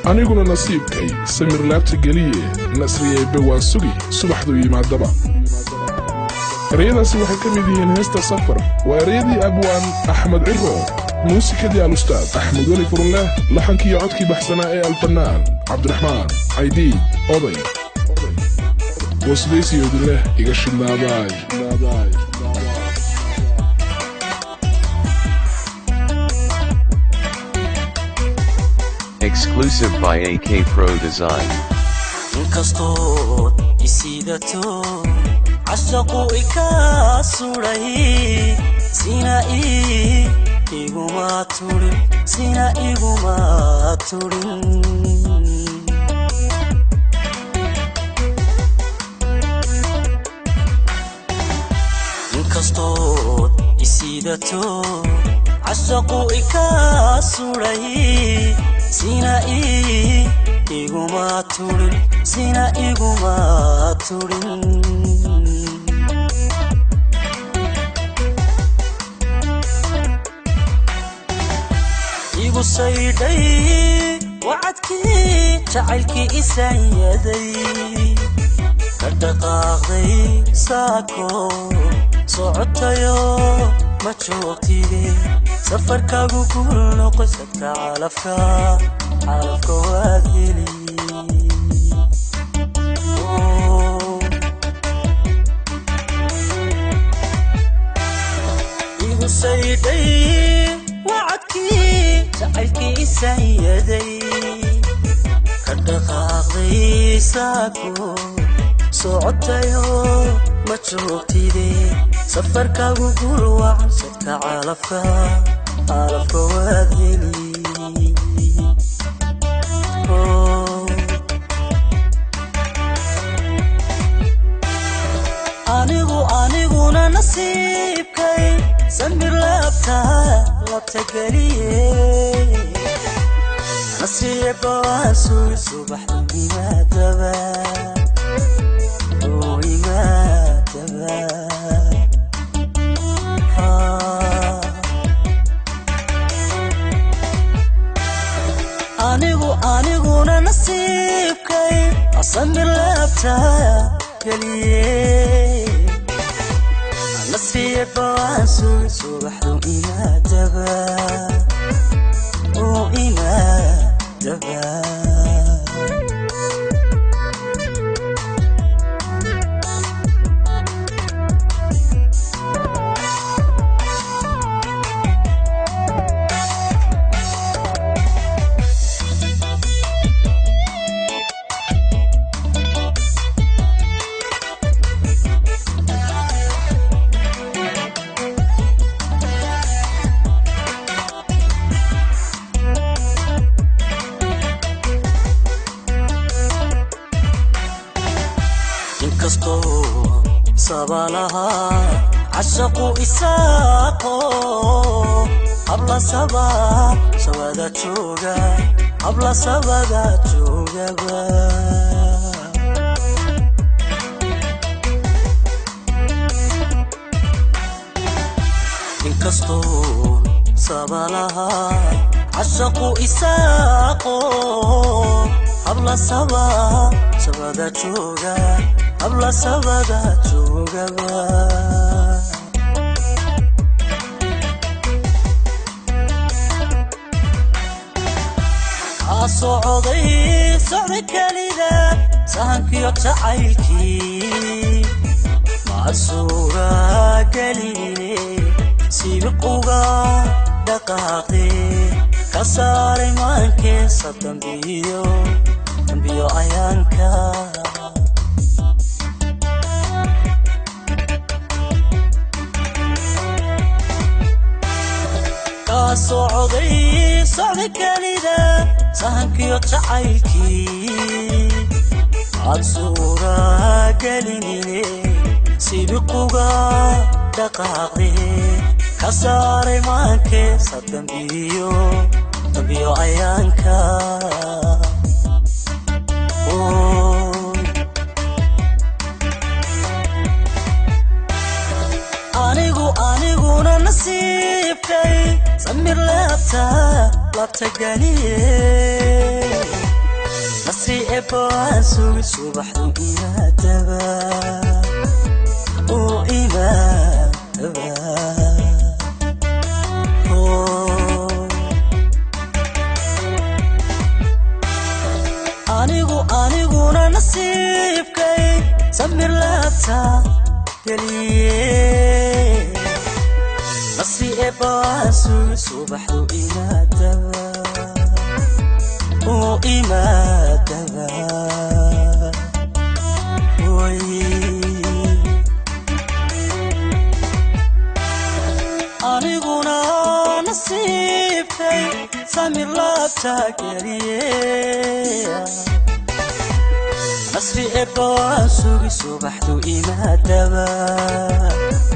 aniguna nasiibkay samir laabta geliye nasriyay bawaan sugi subaxdu yimaadaba ereyadaasi waxay ka mid yihiin heesta safar waa ereyadii abwaan axmed ciro muusikadii alustaad axmed weli furunleh laxankii codkii baxsanaa ee alfanaan cabdiraxmaan caydiid oday wasdaysiyoodin leh iga shidnaaday Exclusive by AK Pro Design. Inkastoo isidato ashaqu ikasuray sina iguma turin Inkastoo isidato ashaqu ikasuray sina iguma turin igu sayday wacadkii jacaylkii isayaday ka dhaqaaqday saako socotayo ma joogtide safarkaagu ku noqoy sadka calafka waad heli igu sayday wacadkii jacaylkii isayaday ka dhaqaaqday saako socotayo ma joogtide safarkaagu gurwacan sadka calafka waad heli aniguna nasiibkay samir laabta geliye nasiiba waan sugi subaxdu yimaadaba aniguna nasiibkay samir laabta geliye nasiiba waan sugi subaxdu yimaadaba inkastoo sabalaha ashaqu isaaqo habla sabada joogaba inkastoo sabalaha ashaqu isaaqo habla sabada joogaba socday kalida sahankiyo jacaylkii maasuura galine sibiquga dhaqaaqe ka saaray maankeesa dambiyo ayaanka socday kalida sahankiyo jacaylkii maasuura galine sibiquga dhaqaaqe ka saaray maankeesa dambiyo ayaanka نصيبكي سمر لابتا قاليه نصيب واسوي صبح وإيما تبا وإيما تبا أنيقونا نصيبكي سمر لابتا قاليه نصيب واسوي صبح وإيما تبا وإيما تبا أنيقونا نصيبكي سمر لابتا قاليه نصيب واسوي صبح وإيما تبا